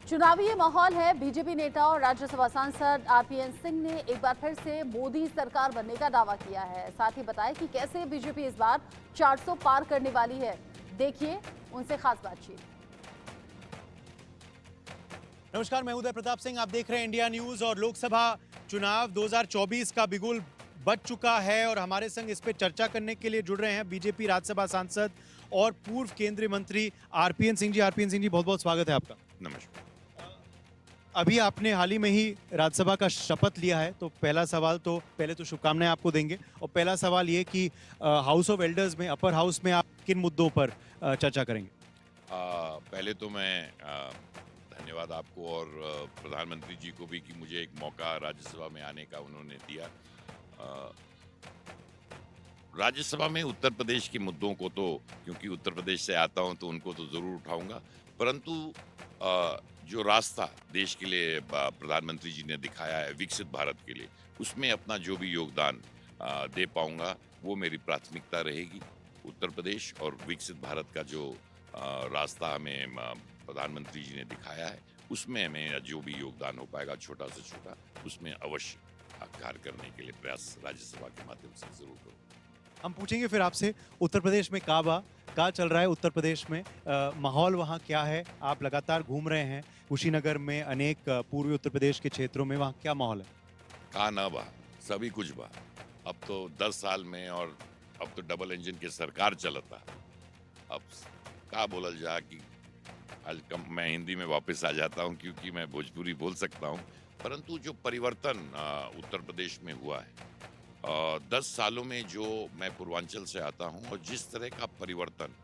चुनावी ये माहौल है। बीजेपी नेता और राज्यसभा सांसद आरपीएन सिंह ने एक बार फिर से मोदी सरकार बनने का दावा किया है। साथ ही बताया कि कैसे बीजेपी इस बार 400 पार करने वाली है। देखिए उनसे खास बातचीत। नमस्कार, मैं उदय प्रताप सिंह। आप देख रहे हैं इंडिया न्यूज। और लोकसभा चुनाव 2024 का बिगुल बज चुका है और हमारे संग इस पे चर्चा करने के लिए जुड़ रहे हैं बीजेपी राज्यसभा सांसद और पूर्व केंद्रीय मंत्री आरपीएन सिंह जी। आरपीएन सिंह जी, बहुत बहुत स्वागत है आपका। नमस्कार। अभी आपने हाल ही में ही राज्यसभा का शपथ लिया है, तो पहला सवाल तो पहले तो शुभकामनाएं आपको देंगे। और पहला सवाल ये कि हाउस ऑफ एल्डर्स में, अपर हाउस में आप किन मुद्दों पर चर्चा करेंगे? पहले तो मैं धन्यवाद आपको और प्रधानमंत्री जी को भी कि मुझे एक मौका राज्यसभा में आने का उन्होंने दिया। राज्यसभा में उत्तर प्रदेश के मुद्दों को तो, क्योंकि उत्तर प्रदेश से आता हूं, तो उनको तो जरूर उठाऊंगा, परंतु जो रास्ता देश के लिए प्रधानमंत्री जी ने दिखाया है विकसित भारत के लिए, उसमें अपना जो भी योगदान दे पाऊंगा वो मेरी प्राथमिकता रहेगी। उत्तर प्रदेश और विकसित भारत का जो रास्ता हमें प्रधानमंत्री जी ने दिखाया है, उसमें हमें जो भी योगदान हो पाएगा, छोटा से छोटा, उसमें अवश्य कार्य करने के लिए प्रयास राज्यसभा के माध्यम से जरूर करूँ। हम पूछेंगे फिर आपसे उत्तर प्रदेश में क्या चल रहा है। उत्तर प्रदेश में माहौल वहाँ क्या है? आप लगातार घूम रहे हैं कुशीनगर में, अनेक पूर्वी उत्तर प्रदेश के क्षेत्रों में, वहाँ क्या माहौल है? कहा ना बा, सभी कुछ बा। अब तो 10 साल में, और अब तो डबल इंजन की सरकार चलता। अब का बोलल जा कि आज मैं हिंदी में वापस आ जाता हूँ क्योंकि मैं भोजपुरी बोल सकता हूँ। परंतु जो परिवर्तन उत्तर प्रदेश में हुआ है 10 सालों में, जो मैं पूर्वांचल से आता हूं, और जिस तरह का परिवर्तन,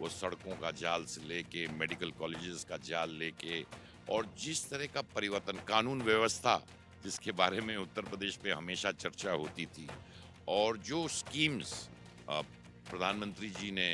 वो सड़कों का जाल से लेके मेडिकल कॉलेजेस का जाल लेके, और जिस तरह का परिवर्तन कानून व्यवस्था, जिसके बारे में उत्तर प्रदेश में हमेशा चर्चा होती थी, और जो स्कीम्स प्रधानमंत्री जी ने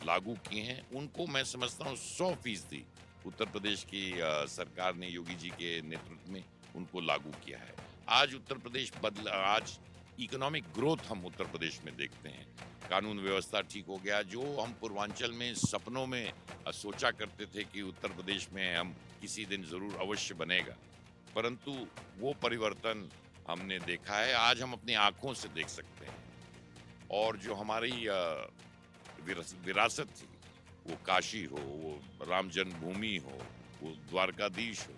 लागू किए हैं, उनको मैं समझता हूँ 100% उत्तर प्रदेश की सरकार ने योगी जी के नेतृत्व में उनको लागू किया है। आज उत्तर प्रदेश आज इकोनॉमिक ग्रोथ हम उत्तर प्रदेश में देखते हैं। कानून व्यवस्था ठीक हो गया। जो हम पूर्वांचल में सपनों में सोचा करते थे कि उत्तर प्रदेश में हम किसी दिन जरूर अवश्य बनेगा, परंतु वो परिवर्तन हमने देखा है, आज हम अपनी आंखों से देख सकते हैं। और जो हमारी विरासत थी, वो काशी हो, वो राम जन्मभूमि हो, वो द्वारकाधीश हो,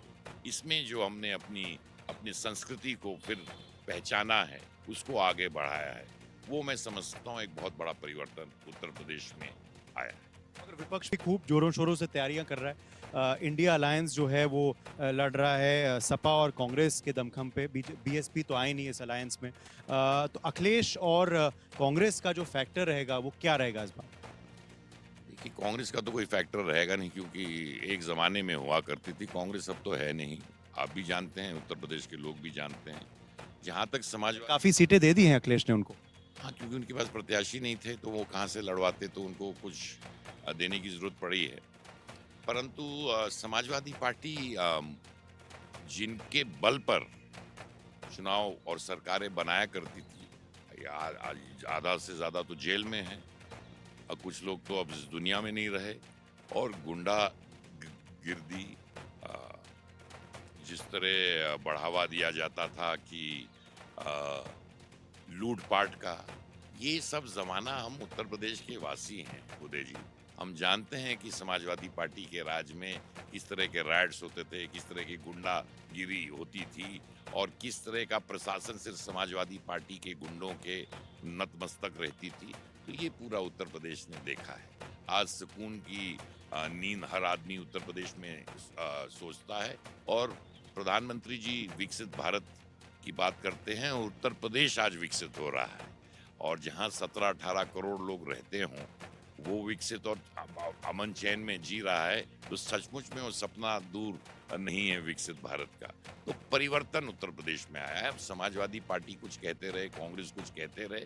इसमें जो हमने अपनी संस्कृति को फिर पहचाना है, उसको आगे बढ़ाया है, वो मैं समझता हूँ एक बहुत बड़ा परिवर्तन उत्तर प्रदेश में आया है। अगर विपक्ष भी खूब जोरों शोरों से तैयारियां कर रहा है, इंडिया अलायंस जो है वो लड़ रहा है सपा और कांग्रेस के दमखम पे, बीएसपी तो आए नहीं इस अलायंस में, तो अखिलेश और कांग्रेस का जो फैक्टर रहेगा वो क्या रहेगा इस बार? देखिए, कांग्रेस का तो कोई फैक्टर रहेगा नहीं, क्योंकि एक जमाने में हुआ करती थी कांग्रेस, अब तो है नहीं। आप भी जानते हैं, उत्तर प्रदेश के लोग भी जानते हैं। जहाँ तक समाज, काफी सीटें दे दी हैं अखिलेश ने उनको। हाँ, क्योंकि उनके पास प्रत्याशी नहीं थे, तो वो कहाँ से लड़वाते, तो उनको कुछ देने की जरूरत पड़ी है। परंतु समाजवादी पार्टी जिनके बल पर चुनाव और सरकारें बनाया करती थी, आधा से ज्यादा तो जेल में है, और कुछ लोग तो अब इस दुनिया में नहीं रहे। और गुंडा गिरदी, जिस तरह बढ़ावा दिया जाता था कि लूटपाट का, ये सब जमाना हम उत्तर प्रदेश के वासी हैं उदय जी। हम जानते हैं कि समाजवादी पार्टी के राज में किस तरह के राइट्स होते थे, किस तरह की गुंडागिरी होती थी, और किस तरह का प्रशासन सिर्फ समाजवादी पार्टी के गुंडों के नतमस्तक रहती थी। तो ये पूरा उत्तर प्रदेश ने देखा है। आज सुकून की नींद हर आदमी उत्तर प्रदेश में सोचता है। और प्रधानमंत्री जी विकसित भारत की बात करते हैं, उत्तर प्रदेश आज विकसित हो रहा है। और जहां 17-18 करोड़ लोग रहते हों, वो विकसित और अमन चैन में जी रहा है, तो सचमुच में वो सपना दूर नहीं है विकसित भारत का। तो परिवर्तन उत्तर प्रदेश में आया है। समाजवादी पार्टी कुछ कहते रहे, कांग्रेस कुछ कहते रहे,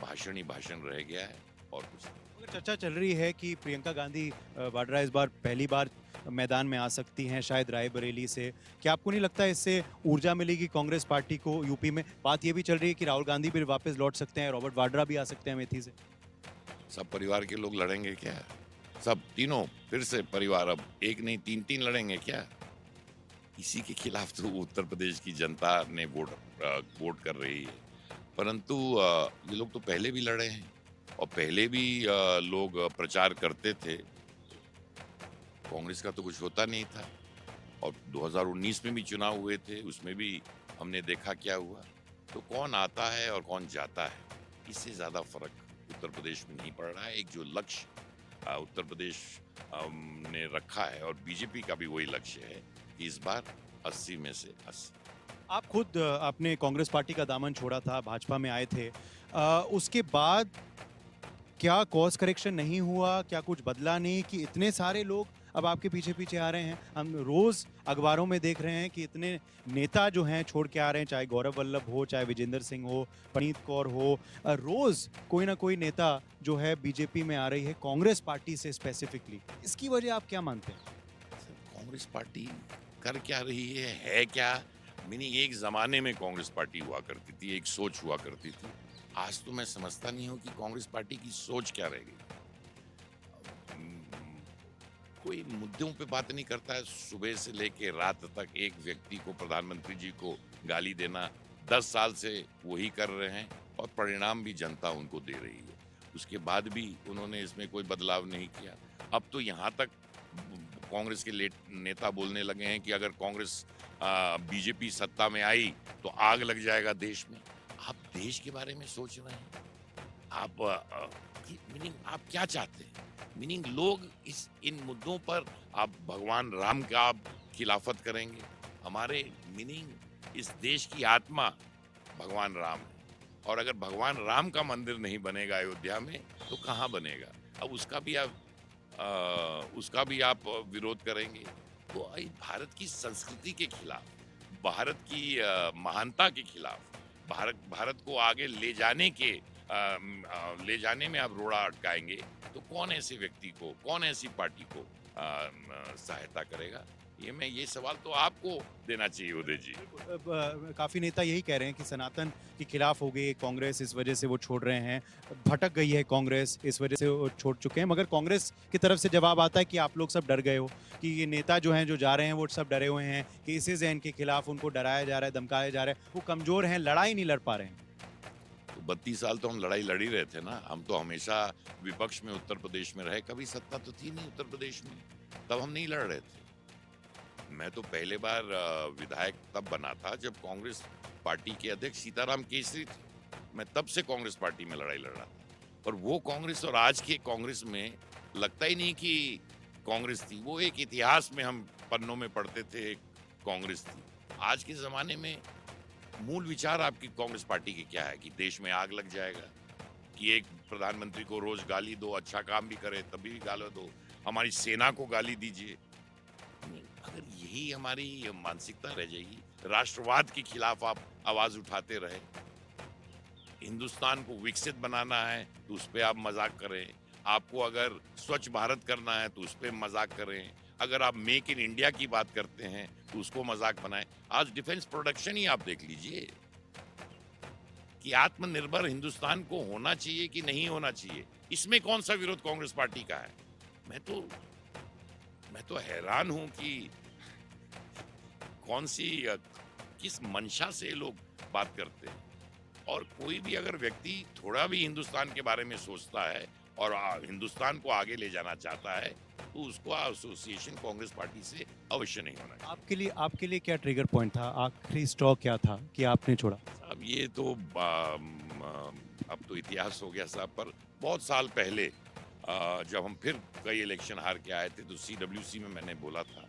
भाषण ही भाषण रह गया है, और कुछ। चर्चा चल रही है कि प्रियंका गांधी वाड्रा इस बार पहली बार मैदान में आ सकती हैं, शायद रायबरेली से। क्या आपको नहीं लगता इससे ऊर्जा मिलेगी कांग्रेस पार्टी को यूपी में? बात ये भी चल रही है कि राहुल गांधी भी वापस लौट सकते हैं, रॉबर्ट वाड्रा भी आ सकते हैं अमेठी से। सब परिवार के लोग लड़ेंगे क्या? सब तीनों फिर से परिवार, अब एक नहीं 3-3 लड़ेंगे क्या? इसी के खिलाफ तो उत्तर प्रदेश की जनता ने वोट कर रही है। परंतु ये लोग तो पहले भी लड़े हैं और पहले भी लोग प्रचार करते थे। कांग्रेस का तो कुछ होता नहीं था और 2019 में भी चुनाव हुए थे, उसमें भी हमने देखा क्या हुआ। तो कौन आता है और कौन जाता है, इससे ज़्यादा फर्क उत्तर प्रदेश में नहीं पड़ रहा है। एक जो लक्ष्य उत्तर प्रदेश ने रखा है और बीजेपी का भी वही लक्ष्य है कि इस बार 80 में से 80। आप खुद आपने कांग्रेस पार्टी का दामन छोड़ा था, भाजपा में आए थे। उसके बाद क्या कॉर्स करेक्शन नहीं हुआ? क्या कुछ बदला नहीं कि इतने सारे लोग अब आपके पीछे पीछे आ रहे हैं? हम रोज अखबारों में देख रहे हैं कि इतने नेता जो हैं छोड़ के आ रहे हैं, चाहे गौरव वल्लभ हो, चाहे विजेंद्र सिंह हो, पनीत कौर हो। रोज कोई ना कोई नेता जो है बीजेपी में आ रही है, कांग्रेस पार्टी से स्पेसिफिकली। इसकी वजह आप क्या मानते हैं? कांग्रेस पार्टी कर क्या रही है क्या? मीनिंग एक जमाने में कांग्रेस पार्टी हुआ करती थी, एक सोच हुआ करती थी। आज तो मैं समझता नहीं हूँ कि कांग्रेस पार्टी की सोच क्या रह गई। कोई मुद्दों पे बात नहीं करता है। सुबह से लेके रात तक एक व्यक्ति को, प्रधानमंत्री जी को गाली देना 10 साल से वही कर रहे हैं और परिणाम भी जनता उनको दे रही है। उसके बाद भी उन्होंने इसमें कोई बदलाव नहीं किया। अब तो यहाँ तक कांग्रेस के नेता बोलने लगे हैं कि अगर कांग्रेस बीजेपी सत्ता में आई तो आग लग जाएगा देश में। आप देश के बारे में सोच रहे हैं? आप मीनिंग आप क्या चाहते हैं? मीनिंग लोग इन मुद्दों पर आप भगवान राम का आप खिलाफत करेंगे? हमारे मीनिंग इस देश की आत्मा भगवान राम है और अगर भगवान राम का मंदिर नहीं बनेगा अयोध्या में तो कहाँ बनेगा? अब उसका भी आप विरोध करेंगे तो भारत की संस्कृति के खिलाफ, भारत की महानता के खिलाफ, भारत को आगे ले जाने में आप रोड़ा अटकाएंगे तो कौन ऐसे व्यक्ति को, कौन ऐसी पार्टी को सहायता करेगा? ये सवाल तो आपको देना चाहिए उदय जी। काफी नेता यही कह रहे हैं कि सनातन के खिलाफ हो गई कांग्रेस, इस वजह से वो छोड़ रहे हैं। भटक गई है कांग्रेस, इस वजह से वो छोड़ चुके हैं। मगर कांग्रेस की तरफ से जवाब आता है कि आप लोग सब डर गए हो, कि ये नेता जो हैं जो जा रहे हैं वो सब डरे हुए हैं, केसेस हैं इनके खिलाफ, उनको डराया जा रहा है, धमकाया जा रहा है, वो कमजोर हैं, लड़ाई नहीं लड़ पा रहे हैं। 32 साल तो हम लड़ाई लड़ ही रहे थे ना। हम तो हमेशा विपक्ष में उत्तर प्रदेश में रहे, कभी सत्ता तो थी नहीं उत्तर प्रदेश में, तब हम नहीं लड़ रहे थे। मैं तो पहले बार विधायक तब बना था जब कांग्रेस पार्टी के अध्यक्ष सीताराम केसरी थे। मैं तब से कांग्रेस पार्टी में लड़ाई लड़ रहा था और वो कांग्रेस और आज के कांग्रेस में लगता ही नहीं कि कांग्रेस थी। वो एक इतिहास में हम पन्नों में पढ़ते थे कांग्रेस थी। आज के जमाने में मूल विचार आपकी कांग्रेस पार्टी की क्या है? कि देश में आग लग जाएगा, कि एक प्रधानमंत्री को रोज गाली दो, अच्छा काम भी करे तभी भी गाली दो, हमारी सेना को गाली दीजिए। अगर यही हमारी मानसिकता रह जाएगी, राष्ट्रवाद के खिलाफ आप आवाज उठाते रहे, हिंदुस्तान को विकसित बनाना है तो उस पर आप मजाक करें, आपको अगर स्वच्छ भारत करना है तो उस पर मजाक करें, अगर आप मेक इन इंडिया की बात करते हैं तो उसको मजाक बनाएं। आज डिफेंस प्रोडक्शन ही आप देख लीजिए कि आत्मनिर्भर हिंदुस्तान को होना चाहिए कि नहीं होना चाहिए। इसमें कौन सा विरोध कांग्रेस पार्टी का है? मैं तो हैरान हूं कि किस मंशा से लोग बात करते हैं। और कोई भी अगर व्यक्ति थोड़ा भी हिंदुस्तान के बारे में सोचता है और हिंदुस्तान को आगे ले जाना चाहता है तो उसको एसोसिएशन कांग्रेस पार्टी से अवश्य नहीं होना चाहिए। आपके लिए क्या ट्रिगर पॉइंट था, आखिरी स्ट्रॉ क्या था कि आपने छोड़ा? अब ये तो अब तो इतिहास हो गया साहब। पर बहुत साल पहले जब हम फिर कई इलेक्शन हार के आए थे तो CWC में मैंने बोला था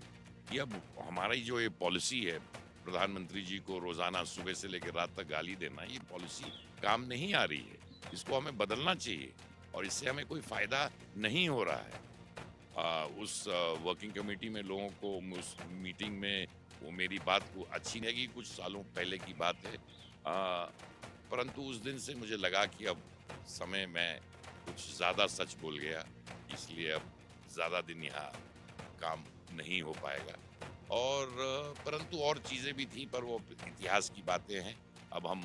कि अब हमारी जो ये पॉलिसी है, प्रधानमंत्री जी को रोजाना सुबह से लेकर रात तक गाली देना, ये पॉलिसी काम नहीं आ रही है, इसको हमें बदलना चाहिए और इससे हमें कोई फायदा नहीं हो रहा है। उस वर्किंग कमेटी में लोगों को, उस मीटिंग में वो मेरी बात को अच्छी नहीं लगी, कुछ सालों पहले की बात है। परंतु उस दिन से मुझे लगा कि अब समय में कुछ ज़्यादा सच बोल गया, इसलिए अब ज़्यादा दिन यहाँ काम नहीं हो पाएगा। और परंतु और चीज़ें भी थी, पर वो इतिहास की बातें हैं। अब हम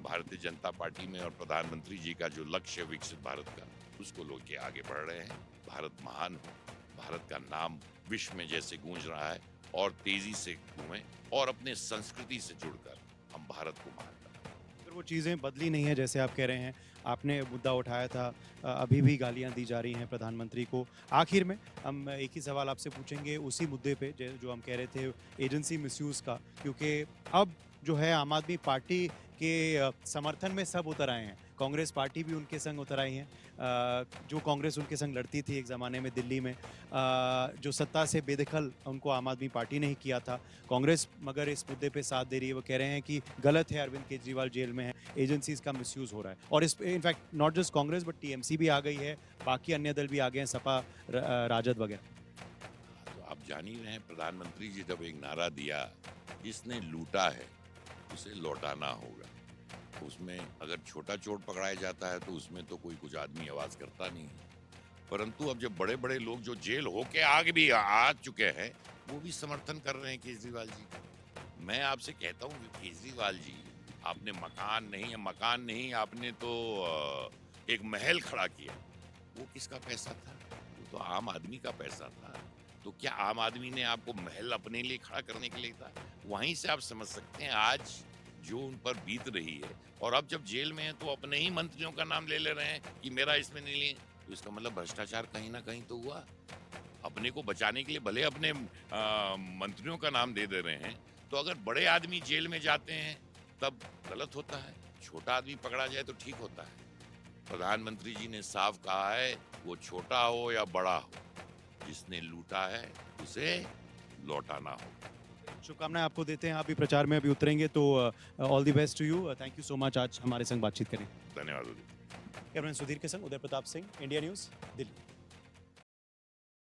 भारतीय जनता पार्टी में और प्रधानमंत्री जी का जो लक्ष्य है विकसित भारत का, उसको लेके आगे बढ़ रहे हैं। भारत महान हो, भारत का नाम विश्व में जैसे गूंज रहा है और तेजी से गूंजे और अपने संस्कृति से जुड़कर हम भारत को मान रहे हैं। अगर वो चीज़ें बदली नहीं है जैसे आप कह रहे हैं, आपने मुद्दा उठाया था, अभी भी गालियां दी जा रही हैं प्रधानमंत्री को। आखिर में हम एक ही सवाल आपसे पूछेंगे उसी मुद्दे पे जो हम कह रहे थे एजेंसी मिसयूज़ का, क्योंकि अब जो है आम आदमी पार्टी के समर्थन में सब उतर आए हैं। कांग्रेस पार्टी भी उनके संग उतर आई हैं। जो कांग्रेस उनके संग लड़ती थी एक ज़माने में दिल्ली में, जो सत्ता से बेदखल उनको आम आदमी पार्टी ने ही किया था। कांग्रेस मगर इस मुद्दे पे साथ दे रही है। वो कह रहे हैं कि गलत है, अरविंद केजरीवाल जेल में है, एजेंसीज का मिसयूज़ हो रहा है। और इस in fact not just Congress but TMC भी आ गई है, बाकी अन्य दल भी आ गए हैं, सपा, राजद वगैरह। तो आप जान ही रहे हैं, प्रधानमंत्री जी जब एक नारा दिया, जिसने लूटा है उसे लौटाना होगा। तो उसमें अगर छोटा चोर पकड़ाया जाता है तो उसमें तो कोई कुछ आदमी आवाज करता नहीं है, परंतु अब जब बड़े बड़े लोग जो जेल होके आगे भी आ चुके हैं वो भी समर्थन कर रहे हैं केजरीवाल जी का। मैं आपसे कहता हूँ कि केजरीवाल जी, आपने मकान नहीं, आपने तो एक महल खड़ा किया। वो किसका पैसा था? वो तो आम आदमी का पैसा था। तो क्या आम आदमी ने आपको महल अपने लिए खड़ा करने के लिए था? वहीं से आप समझ सकते हैं आज जो उन पर बीत रही है। और अब जब जेल में है तो अपने ही मंत्रियों का नाम ले रहे हैं कि मेरा इसमें नहीं लिए, तो इसका मतलब भ्रष्टाचार कहीं ना कहीं तो हुआ। अपने को बचाने के लिए भले अपने मंत्रियों का नाम दे रहे हैं। तो अगर बड़े आदमी जेल में जाते हैं तब गलत होता है, छोटा आदमी पकड़ा जाए तो ठीक होता है। प्रधानमंत्री जी ने साफ कहा है, वो छोटा हो या बड़ा हो, जिसने लूटा है उसे लौटाना हो। शुभकामनाएं आपको देते हैं, आप भी प्रचार में अभी उतरेंगे तो all the best to you. Thank you so much आज हमारे संग बातचीत करें। धन्यवाद। कैमरामैन सुधीर के संग उदय प्रताप सिंह, इंडिया न्यूज़, दिल्ली।